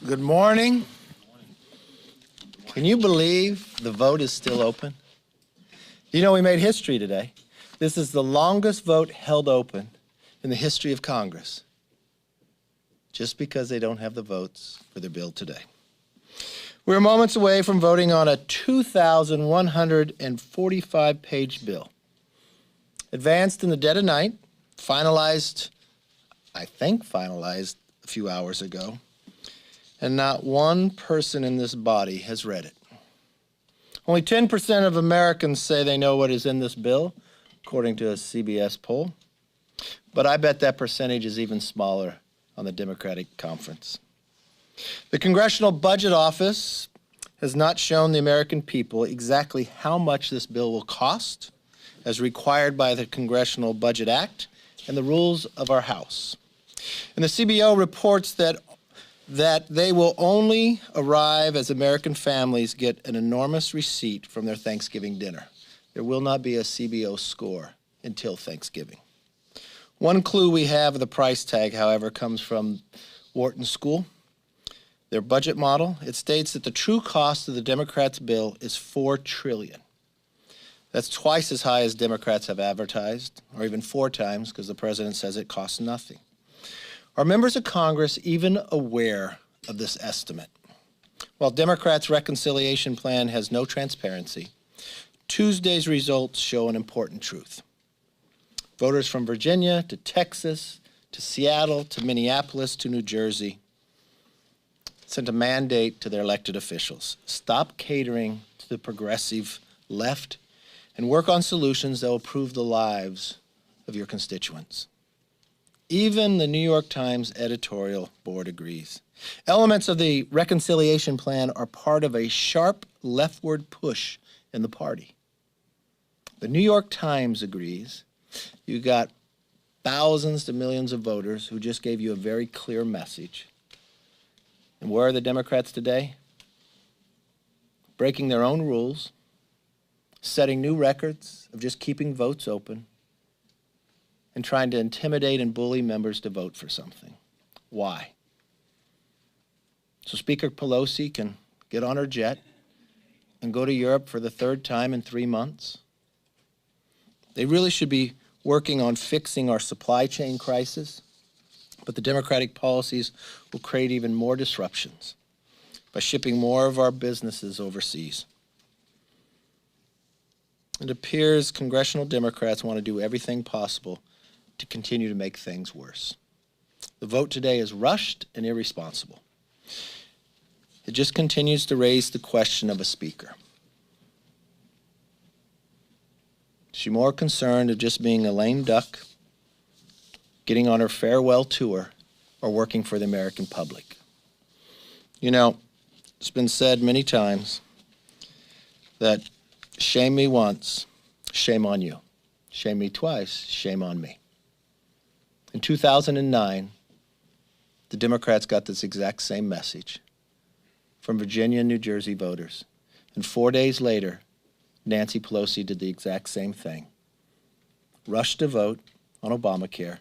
Good morning. Can you believe the vote is still open? You know, we made history today. This is the longest vote held open in the history of Congress, just because they don't have the votes for their bill today. We're moments away from voting on a 2,145-page bill, advanced in the dead of night, finalized a few hours ago, and not one person in this body has read it. Only 10% of Americans say they know what is in this bill, according to a CBS poll. But I bet that percentage is even smaller on the Democratic conference. The Congressional Budget Office has not shown the American people exactly how much this bill will cost, as required by the Congressional Budget Act and the rules of our House. And the CBO reports that they will only arrive as American families get an enormous receipt from their Thanksgiving dinner. There will not be a CBO score until Thanksgiving. One clue we have of the price tag, however, comes from Wharton School. Their budget model, it states that the true cost of the Democrats' bill is $4 trillion. That's twice as high as Democrats have advertised, or even 4 times, because the president says it costs nothing. Are members of Congress even aware of this estimate? While Democrats' reconciliation plan has no transparency, Tuesday's results show an important truth. Voters from Virginia to Texas to Seattle to Minneapolis to New Jersey sent a mandate to their elected officials. Stop catering to the progressive left and work on solutions that will improve the lives of your constituents. Even the New York Times editorial board agrees. Elements of the reconciliation plan are part of a sharp leftward push in the party. The New York Times agrees. You got thousands to millions of voters who just gave you a very clear message. And where are the Democrats today? Breaking their own rules, setting new records of just keeping votes open, and trying to intimidate and bully members to vote for something. Why? So Speaker Pelosi can get on her jet and go to Europe for the 3rd time in 3 months? They really should be working on fixing our supply chain crisis, but the Democratic policies will create even more disruptions by shipping more of our businesses overseas. It appears congressional Democrats want to do everything possible to continue to make things worse. The vote today is rushed and irresponsible. It just continues to raise the question of a speaker. Is she more concerned of just being a lame duck, getting on her farewell tour, or working for the American public? You know, it's been said many times that shame me once, shame on you. Shame me twice, shame on me. In 2009, the Democrats got this exact same message from Virginia and New Jersey voters. And 4 days later, Nancy Pelosi did the exact same thing. Rushed to vote on Obamacare,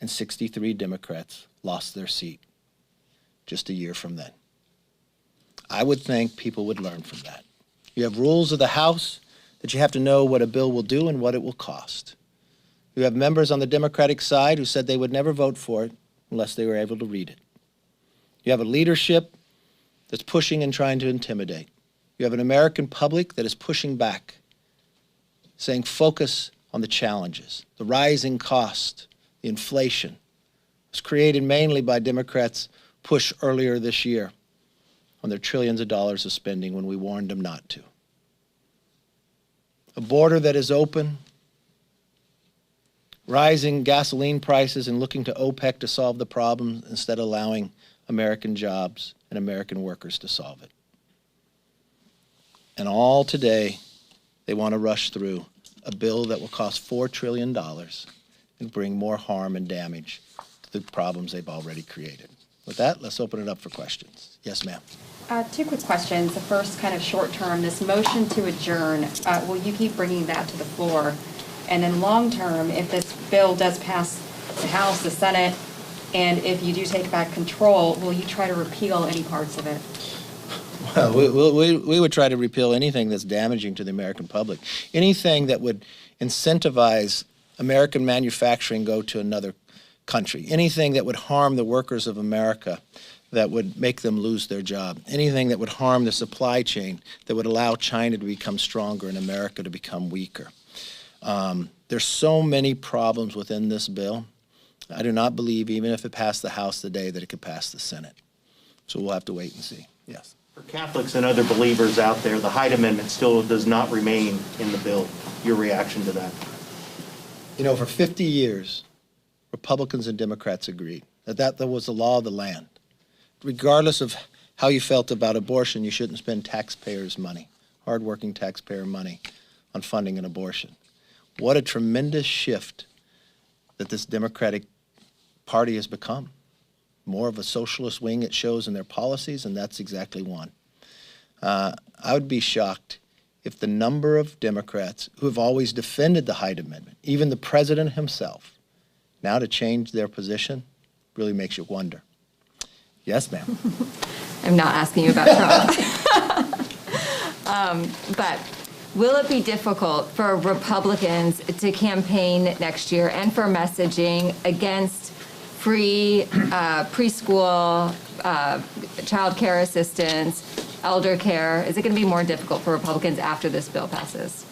and 63 Democrats lost their seat just a year from then. I would think people would learn from that. You have rules of the House that you have to know what a bill will do and what it will cost. You have members on the Democratic side who said they would never vote for it unless they were able to read it. You have a leadership that's pushing and trying to intimidate. You have an American public that is pushing back, saying focus on the challenges, the rising cost, the inflation. It was created mainly by Democrats' push earlier this year on their trillions of dollars of spending when we warned them not to. A border that is open, rising gasoline prices and looking to OPEC to solve the problem instead of allowing American jobs and American workers to solve it. And all today, they want to rush through a bill that will cost $4 trillion and bring more harm and damage to the problems they've already created. With that, let's open it up for questions. Yes, ma'am. 2 quick questions. The first, kind of short term, this motion to adjourn, will you keep bringing that to the floor? And then long term, if this bill does pass the House, the Senate, And if you do take back control, will you try to repeal any parts of it? Well, we would try to repeal anything that's damaging to the American public, anything that would incentivize American manufacturing go to another country, anything that would harm the workers of America, that would make them lose their job, anything that would harm the supply chain, that would allow China to become stronger and America to become weaker. There's so many problems within this bill. I do not believe, even if it passed the House today, that it could pass the Senate. So we'll have to wait and see. Yes. For Catholics and other believers out there, the Hyde Amendment still does not remain in the bill. Your reaction to that? You know, for 50 years, Republicans and Democrats agreed that was the law of the land. Regardless of how you felt about abortion, you shouldn't spend taxpayers' money, hardworking taxpayer money, on funding an abortion. What a tremendous shift that this Democratic Party has become. More of a socialist wing, it shows in their policies, and that's exactly one. I would be shocked if the number of Democrats who have always defended the Hyde Amendment, even the president himself, now to change their position really makes you wonder. Yes, ma'am. I'm not asking you about Trump. But will it be difficult for Republicans to campaign next year and for messaging against free preschool, child care assistance, elder care? Is it going to be more difficult for Republicans after this bill passes?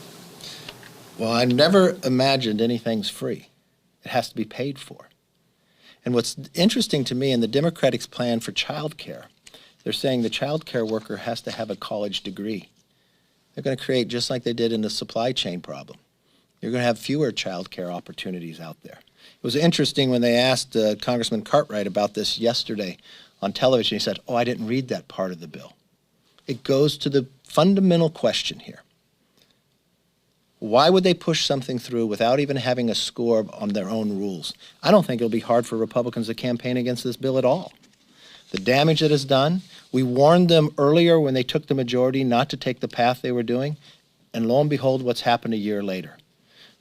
Well, I never imagined anything's free. It has to be paid for. And what's interesting to me in the Democrats' plan for child care, they're saying the child care worker has to have a college degree. They're going to create, just like they did in the supply chain problem, you're going to have fewer child care opportunities out there. It was interesting when they asked Congressman Cartwright about this yesterday on television. He said, "Oh, I didn't read that part of the bill." It goes to the fundamental question here. Why would they push something through without even having a score on their own rules? I don't think it'll be hard for Republicans to campaign against this bill at all. The damage that is done, we warned them earlier when they took the majority not to take the path they were doing, and lo and behold, what's happened a year later.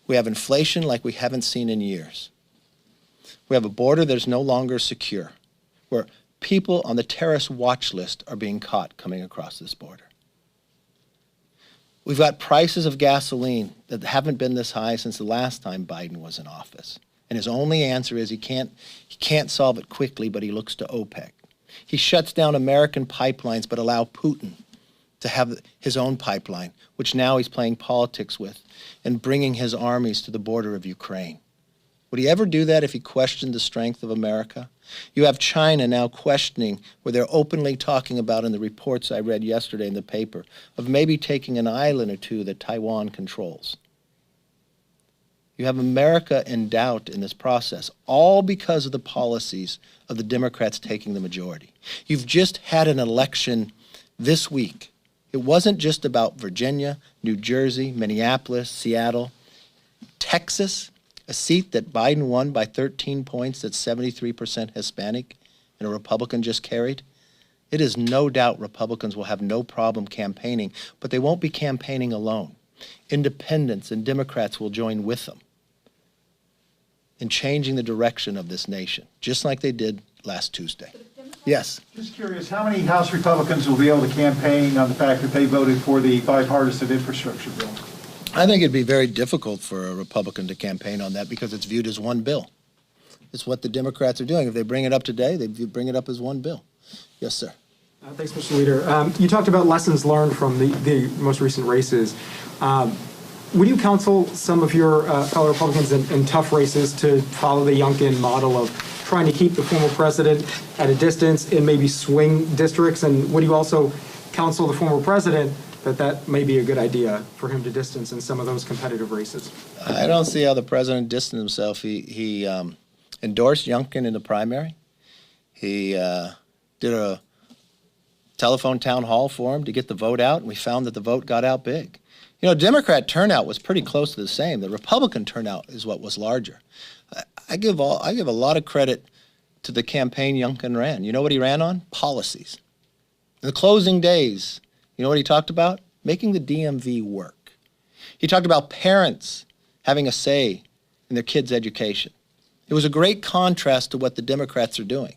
We have inflation like we haven't seen in years. We have a border that is no longer secure, where people on the terrorist watch list are being caught coming across this border. We've got prices of gasoline that haven't been this high since the last time Biden was in office. And his only answer is he can't solve it quickly, but he looks to OPEC. He shuts down American pipelines but allow Putin to have his own pipeline, which now he's playing politics with, and bringing his armies to the border of Ukraine. Would he ever do that if he questioned the strength of America? You have China now questioning, where they're openly talking about in the reports I read yesterday in the paper, of maybe taking an island or two that Taiwan controls. You have America in doubt in this process, all because of the policies of the Democrats taking the majority. You've just had an election this week. It wasn't just about Virginia, New Jersey, Minneapolis, Seattle, Texas, a seat that Biden won by 13 points that's 73% Hispanic and a Republican just carried. It is no doubt Republicans will have no problem campaigning, but they won't be campaigning alone. Independents and Democrats will join with them in changing the direction of this nation, just like they did last Tuesday. Yes? Just curious, how many House Republicans will be able to campaign on the fact that they voted for the bipartisan infrastructure bill? I think it'd be very difficult for a Republican to campaign on that because it's viewed as one bill. It's what the Democrats are doing. If they bring it up today, they bring it up as one bill. Yes, sir. Thanks, Mr. Leader. You talked about lessons learned from the most recent races. Would you counsel some of your fellow Republicans in tough races to follow the Youngkin model of trying to keep the former president at a distance in maybe swing districts? And would you also counsel the former president that may be a good idea for him to distance in some of those competitive races? I don't see how the president distanced himself. He endorsed Youngkin in the primary. He did a telephone town hall for him to get the vote out, and we found that the vote got out big. You know, Democrat turnout was pretty close to the same. The Republican turnout is what was larger. I give a lot of credit to the campaign Youngkin ran. You know what he ran on? Policies. In the closing days, you know what he talked about? Making the DMV work. He talked about parents having a say in their kids' education. It was a great contrast to what the Democrats are doing.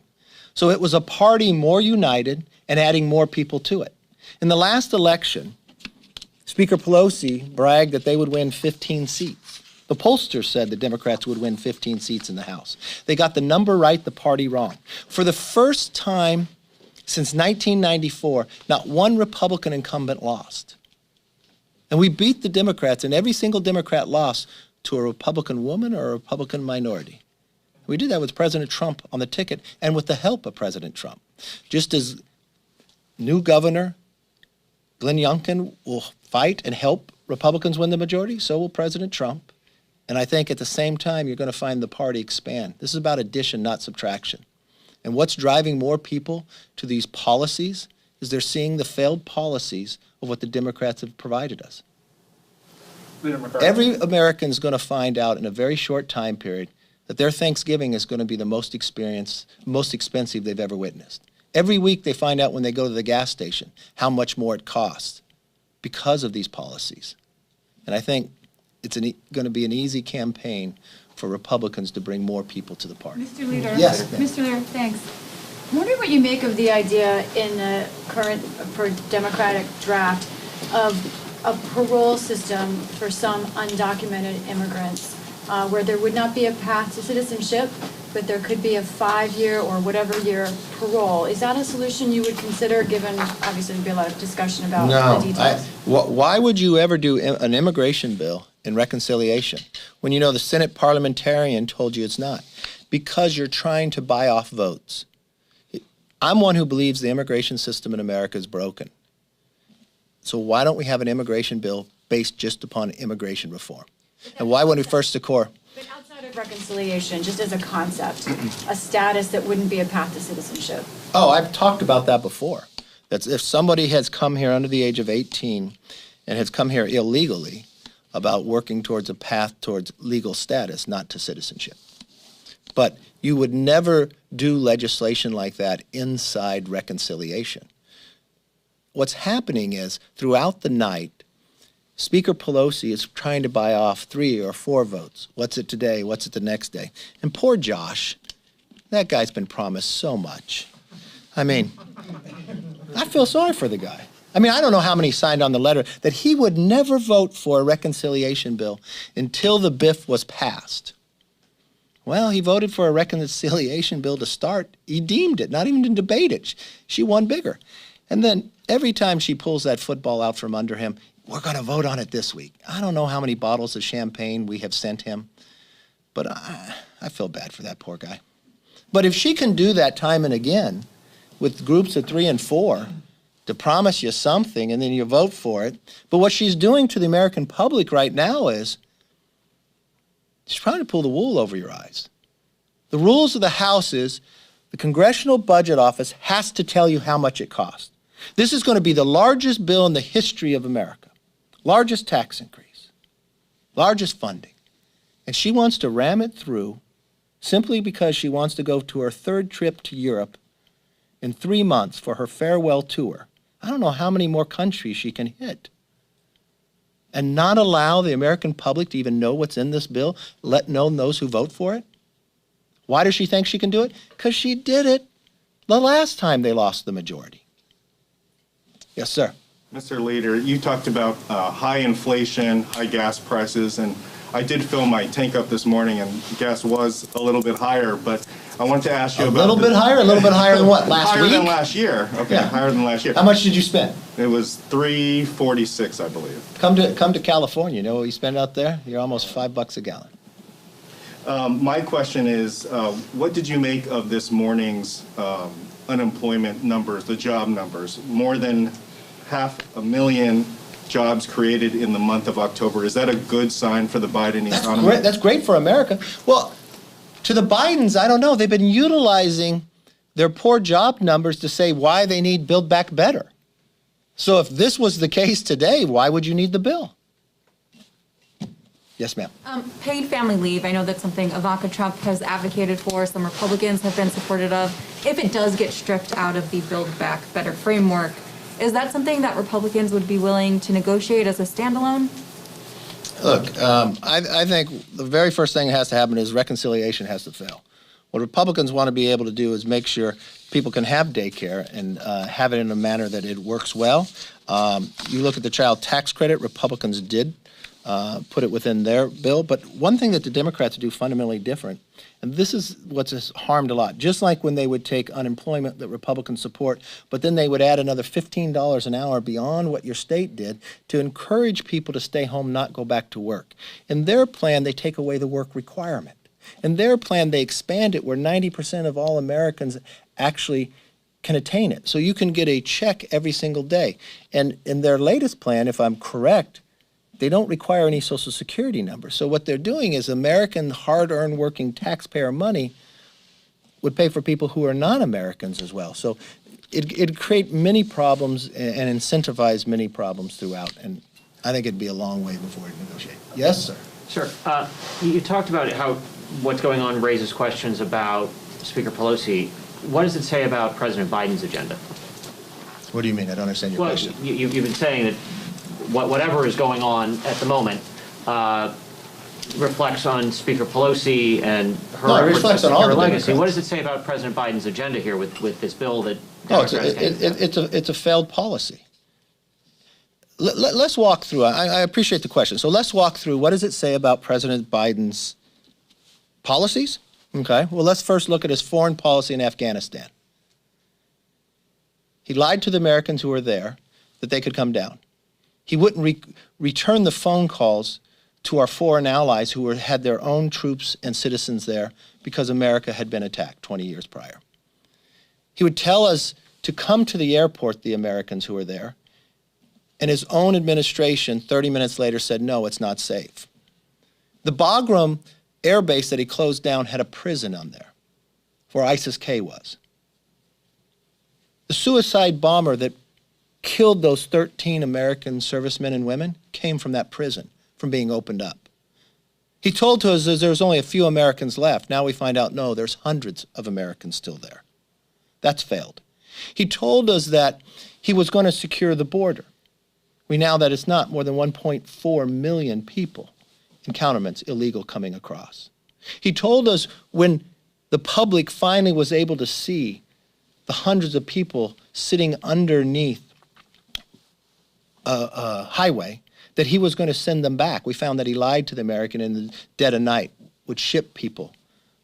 So it was a party more united and adding more people to it. In the last election, Speaker Pelosi bragged that they would win 15 seats. The pollsters said the Democrats would win 15 seats in the House. They got the number right, the party wrong. For the first time since 1994, not one Republican incumbent lost. And we beat the Democrats, and every single Democrat lost to a Republican woman or a Republican minority. We did that with President Trump on the ticket and with the help of President Trump. Just as new governor Glenn Youngkin will fight and help Republicans win the majority, so will President Trump. And I think at the same time, you're going to find the party expand. This is about addition, not subtraction. And what's driving more people to these policies is they're seeing the failed policies of what the Democrats have provided us. Every American is going to find out in a very short time period that their Thanksgiving is going to be the most expensive they've ever witnessed. Every week they find out when they go to the gas station how much more it costs because of these policies. And I think it's going to be an easy campaign for Republicans to bring more people to the party. Mr. Leader. Yes. Mr. Leader, thanks. I'm wondering what you make of the idea in the current Democratic draft of a parole system for some undocumented immigrants, where there would not be a path to citizenship, but there could be a 5-year or whatever year parole. Is that a solution you would consider, given, obviously, there'd be a lot of discussion about the details? Why would you ever do an immigration bill in reconciliation when you know the Senate parliamentarian told you it's not? Because you're trying to buy off votes. I'm one who believes the immigration system in America is broken. So why don't we have an immigration bill based just upon immigration reform? And why wouldn't we first accord? But outside of reconciliation, just as a concept, a status that wouldn't be a path to citizenship. Oh, I've talked about that before. That's if somebody has come here under the age of 18 and has come here illegally, about working towards a path towards legal status, not to citizenship. But you would never do legislation like that inside reconciliation. What's happening is, throughout the night, Speaker Pelosi is trying to buy off 3 or 4 votes. What's it today? What's it the next day? And poor Josh, that guy's been promised so much. I mean, I feel sorry for the guy. I mean, I don't know how many signed on the letter that he would never vote for a reconciliation bill until the BIF was passed. Well, he voted for a reconciliation bill to start. He deemed it, not even to debate it. She won bigger. And then every time she pulls that football out from under him, we're going to vote on it this week. I don't know how many bottles of champagne we have sent him, but I feel bad for that poor guy. But if she can do that time and again with groups of 3 and 4, to promise you something and then you vote for it. But what she's doing to the American public right now is she's trying to pull the wool over your eyes. The rules of the House is the Congressional Budget Office has to tell you how much it costs. This is going to be the largest bill in the history of America, largest tax increase, largest funding. And she wants to ram it through simply because she wants to go to her 3rd trip to Europe in 3 months for her farewell tour. I don't know how many more countries she can hit. And not allow the American public to even know what's in this bill, let alone those who vote for it? Why does she think she can do it? Because she did it the last time they lost the majority. Yes, sir. Mr. Leader, you talked about high inflation, high gas prices, and I did fill my tank up this morning, and gas was a little bit higher, but I wanted to ask you about... A little bit higher than what, last week? Higher than last year. Okay, Yeah. Higher than last year. How much did you spend? It was $3.46, I believe. Come to California. You know what you spend out there? You're almost $5 a gallon. My question is, what did you make of this morning's unemployment numbers, the job numbers? More than 500,000 jobs created in the month of October. Is that a good sign for the Biden economy? That's great for America. Well, to the Bidens, I don't know. They've been utilizing their poor job numbers to say why they need Build Back Better. So if this was the case today, why would you need the bill? Yes, ma'am. Paid family leave, I know that's something Ivanka Trump has advocated for, some Republicans have been supportive of. If it does get stripped out of the Build Back Better framework, is that something that Republicans would be willing to negotiate as a standalone? Look, I think the very first thing that has to happen is reconciliation has to fail. What Republicans want to be able to do is make sure people can have daycare and have it in a manner that it works well. You look at the child tax credit, Republicans did put it within their bill. But one thing that the Democrats do fundamentally different, and this is what's harmed a lot, just like when they would take unemployment that Republicans support, but then they would add another $15 an hour beyond what your state did to encourage people to stay home, not go back to work. In their plan, they take away the work requirement. In their plan, they expand it where 90% of all Americans actually can attain it. So you can get a check every single day. And in their latest plan, if I'm correct, they don't require any Social Security number. So what they're doing is American hard-earned working taxpayer money would pay for people who are non-Americans as well. So it'd create many problems and incentivize many problems throughout. And I think it'd be a long way before we negotiate. Yes, sir. Sir, you talked about how what's going on raises questions about Speaker Pelosi. What does it say about President Biden's agenda? What do you mean? I don't understand your question. You've been saying that whatever is going on at the moment reflects on Speaker Pelosi and her, no, it reflects on all her the legacy. Democrats. What does it say about President Biden's agenda here with this bill that Oh, Democrats it's a failed policy. Let's walk through. I appreciate the question. So let's walk through. What does it say about President Biden's policies? Okay. Well, let's first look at his foreign policy in Afghanistan. He lied to the Americans who were there that they could come down. He wouldn't return the phone calls to our foreign allies who had their own troops and citizens there because America had been attacked 20 years prior. He would tell us to come to the airport, the Americans who were there, and his own administration 30 minutes later said, no, it's not safe. The Bagram air base that he closed down had a prison on there where ISIS-K was. The suicide bomber that killed those 13 American servicemen and women came from that prison, from being opened up. He told us that there was only a few Americans left. Now we find out, no, there's hundreds of Americans still there. That's failed. He told us that he was going to secure the border. We now that it's not more than 1.4 million people in countermeasures illegal coming across. He told us when the public finally was able to see the hundreds of people sitting underneath a highway that he was going to send them back. We found that he lied to the American in the dead of night, would ship people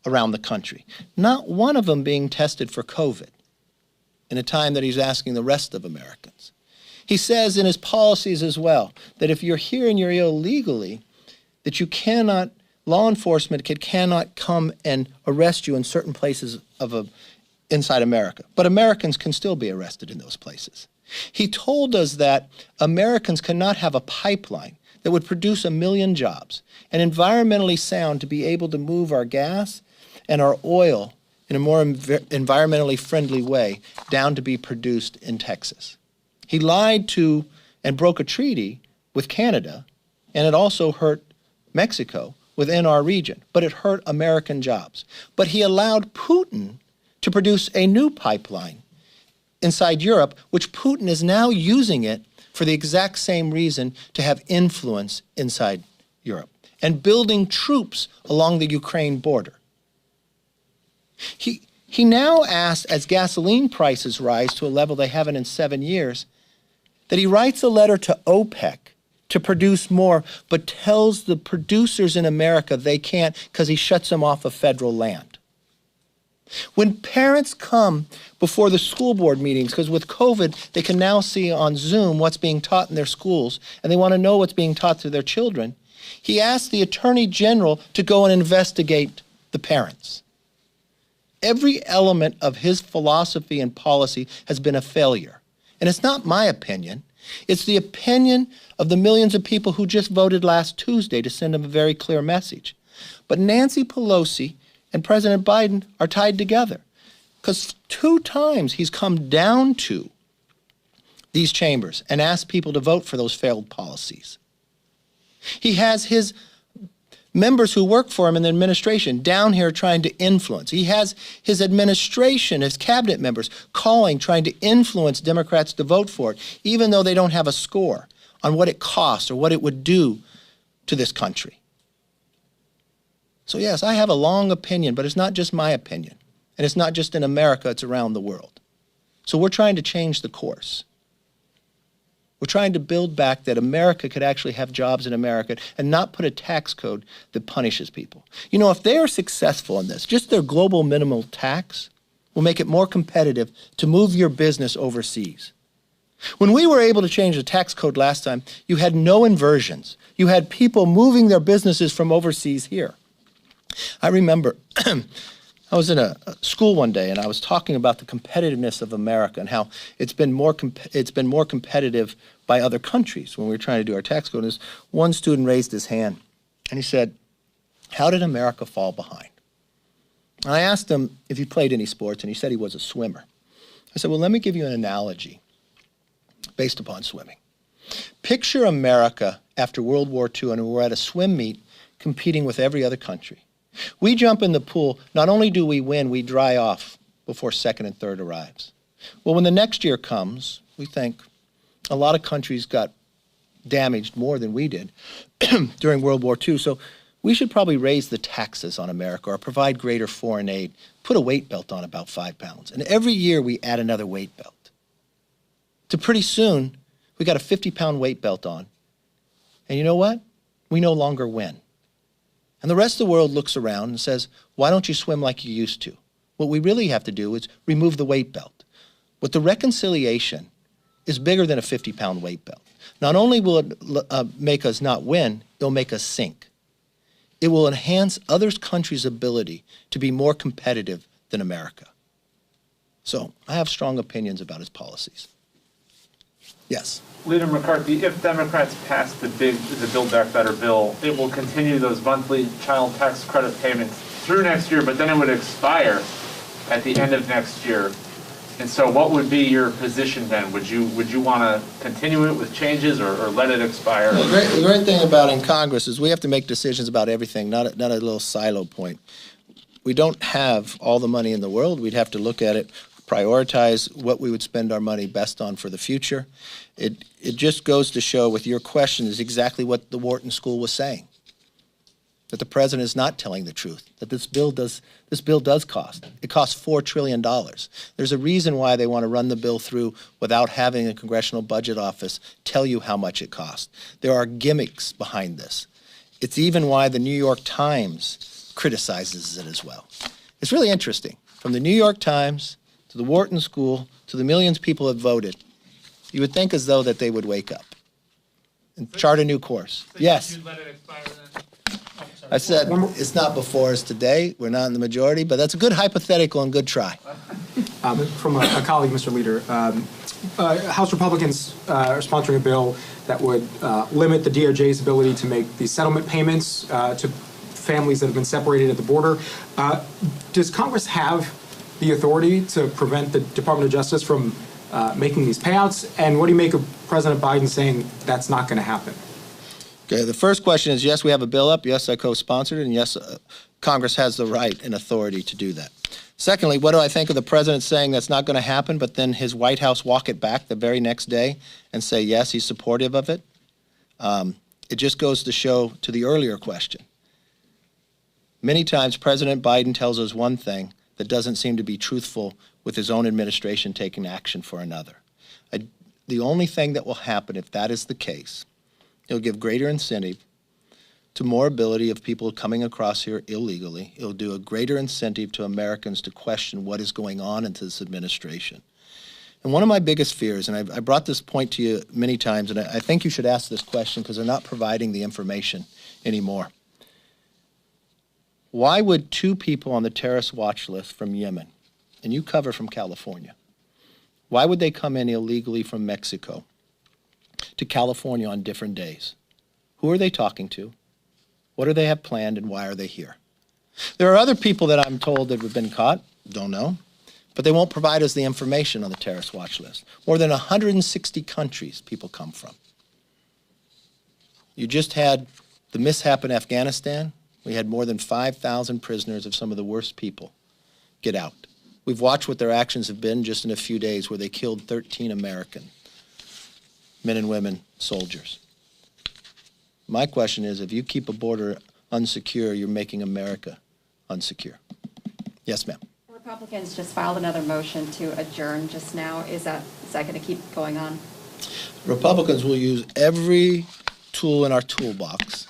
around the country. Not one of them being tested for COVID in a time that he's asking the rest of Americans. He says in his policies as well that if you're here and you're illegally, that you cannot, law enforcement cannot come and arrest you in certain places inside America. But Americans can still be arrested in those places. He told us that Americans cannot have a pipeline that would produce 1 million jobs and environmentally sound to be able to move our gas and our oil in a more environmentally friendly way down to be produced in Texas. He lied to and broke a treaty with Canada, and it also hurt Mexico within our region, but it hurt American jobs. But he allowed Putin to produce a new pipeline inside Europe, which Putin is now using it for the exact same reason to have influence inside Europe and building troops along the Ukraine border. He now asks, as gasoline prices rise to a level they haven't in 7 years, that he writes a letter to OPEC to produce more, but tells the producers in America they can't because he shuts them off of federal land. When parents come before the school board meetings, because with COVID, they can now see on Zoom what's being taught in their schools, and they want to know what's being taught to their children, he asked the Attorney General to go and investigate the parents. Every element of his philosophy and policy has been a failure. And it's not my opinion. It's the opinion of the millions of people who just voted last Tuesday to send him a very clear message. But Nancy Pelosi and President Biden are tied together because 2 times he's come down to these chambers and asked people to vote for those failed policies. He has his members who work for him in the administration down here trying to influence. He has his administration, his cabinet members calling, trying to influence Democrats to vote for it, even though they don't have a score on what it costs or what it would do to this country. So yes, I have a long opinion, but it's not just my opinion. And it's not just in America, it's around the world. So we're trying to change the course. We're trying to build back that America could actually have jobs in America and not put a tax code that punishes people. You know, if they are successful in this, just their global minimal tax will make it more competitive to move your business overseas. When we were able to change the tax code last time, you had no inversions. You had people moving their businesses from overseas here. I remember I was in a school one day and I was talking about the competitiveness of America and how it's been more competitive by other countries when we were trying to do our tax code. And this one student raised his hand and he said, "How did America fall behind?" And I asked him if he played any sports, and he said he was a swimmer. I said, well, let me give you an analogy based upon swimming. Picture America after World War II, and we're at a swim meet competing with every other country. We jump in the pool, not only do we win, we dry off before second and third arrives. Well, when the next year comes, we think a lot of countries got damaged more than we did during World War II, so we should probably raise the taxes on America or provide greater foreign aid, put a weight belt on about 5 pounds. And every year we add another weight belt. To pretty soon, we got a 50-pound weight belt on. And you know what? We no longer win. And the rest of the world looks around and says, why don't you swim like you used to? What we really have to do is remove the weight belt. But the reconciliation is bigger than a 50-pound weight belt. Not only will it make us not win, it'll make us sink. It will enhance other countries' ability to be more competitive than America. So I have strong opinions about his policies. Yes. Leader McCarthy, if Democrats pass the Build Back Better bill, it will continue those monthly child tax credit payments through next year, but then it would expire at the end of next year. And so what would be your position then? Would you want to continue it with changes or let it expire? The great thing about in Congress is we have to make decisions about everything, not a little silo point. We don't have all the money in the world. We'd have to look at it, prioritize what we would spend our money best on for the future. It just goes to show with your question is exactly what the Wharton School was saying, that the president is not telling the truth, that this bill does cost. It costs $4 trillion. There's a reason why they want to run the bill through without having a Congressional Budget Office tell you how much it costs. There are gimmicks behind this. It's even why the New York Times criticizes it as well. It's really interesting. From the New York Times to the Wharton School to the millions of people that voted, you would think as though that they would wake up and chart a new course. Yes. Let it expire then? I said, it's not before us today. We're not in the majority, but that's a good hypothetical and good try. From a colleague, Mr. Leader, House Republicans are sponsoring a bill that would limit the DOJ's ability to make these settlement payments to families that have been separated at the border. Does Congress have the authority to prevent the Department of Justice from making these payouts? And what do you make of President Biden saying that's not going to happen? Okay, the first question is, yes, we have a bill up. Yes, I co-sponsored it. And yes, Congress has the right and authority to do that. Secondly, what do I think of the president saying that's not going to happen, but then his White House walk it back the very next day and say, yes, he's supportive of it? It just goes to show to the earlier question. Many times President Biden tells us one thing that doesn't seem to be truthful with his own administration taking action for another. The only thing that will happen if that is the case, it'll give greater incentive to more ability of people coming across here illegally. It'll do a greater incentive to Americans to question what is going on in this administration. And one of my biggest fears, and I brought this point to you many times, and I think you should ask this question because they're not providing the information anymore. Why would 2 people on the terrorist watch list from Yemen, and you cover from California, why would they come in illegally from Mexico to California on different days? Who are they talking to? What do they have planned, and why are they here? There are other people that I'm told that have been caught, don't know, but they won't provide us the information on the terrorist watch list. More than 160 countries people come from. You just had the mishap in Afghanistan. We had more than 5,000 prisoners of some of the worst people get out. We've watched what their actions have been just in a few days where they killed 13 American men and women, soldiers. My question is, if you keep a border unsecure, you're making America unsecure. Yes, ma'am. Republicans just filed another motion to adjourn just now. Is that going to keep going on? Republicans will use every tool in our toolbox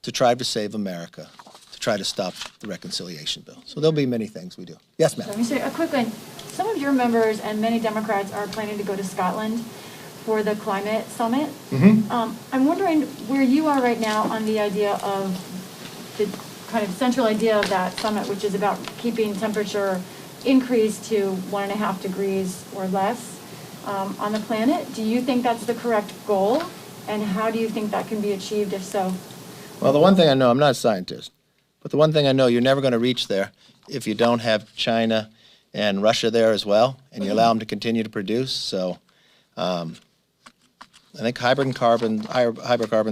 to try to save America, to try to stop the reconciliation bill. So there'll be many things we do. Yes, ma'am. Let me say a quick one. Some of your members and many Democrats are planning to go to Scotland for the climate summit. I'm wondering where you are right now on the idea of the kind of central idea of that summit, which is about keeping temperature increased to 1.5 degrees or less on the planet. Do you think that's the correct goal? And how do you think that can be achieved if so? Well, the one thing I know, I'm not a scientist, but the one thing I know, you're never going to reach there if you don't have China and Russia there as well, and you allow them to continue to produce. So I think hydrocarbons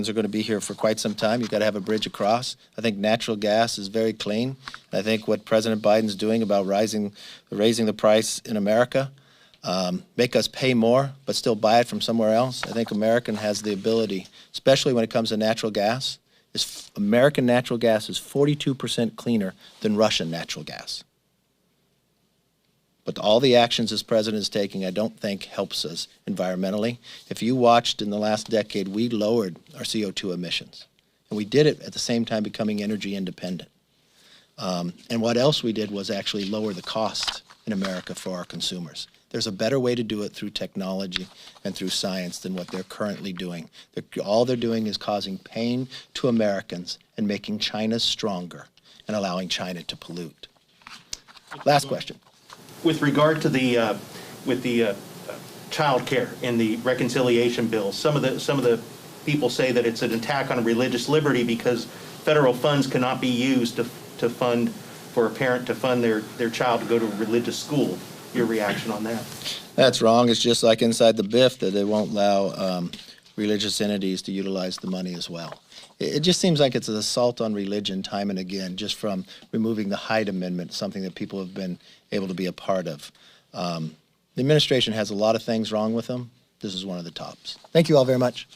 are going to be here for quite some time. You've got to have a bridge across. I think natural gas is very clean. I think what President Biden's doing about raising the price in America, make us pay more but still buy it from somewhere else. I think American has the ability, especially when it comes to natural gas. American natural gas is 42% cleaner than Russian natural gas. But all the actions this president is taking, I don't think helps us environmentally. If you watched in the last decade, we lowered our CO2 emissions. And we did it at the same time becoming energy independent. And what else we did was actually lower the cost in America for our consumers. There's a better way to do it through technology and through science than what they're currently doing. All they're doing is causing pain to Americans and making China stronger and allowing China to pollute. Last question. With regard to the child care in the reconciliation bill, some of the people say that it's an attack on religious liberty because federal funds cannot be used to fund, for a parent to fund their child to go to a religious school. Your reaction on that? That's wrong. It's just like inside the BIF that they won't allow religious entities to utilize the money as well. It just seems like it's an assault on religion time and again, just from removing the Hyde Amendment, something that people have been able to be a part of. The administration has a lot of things wrong with them. This is one of the tops. Thank you all very much.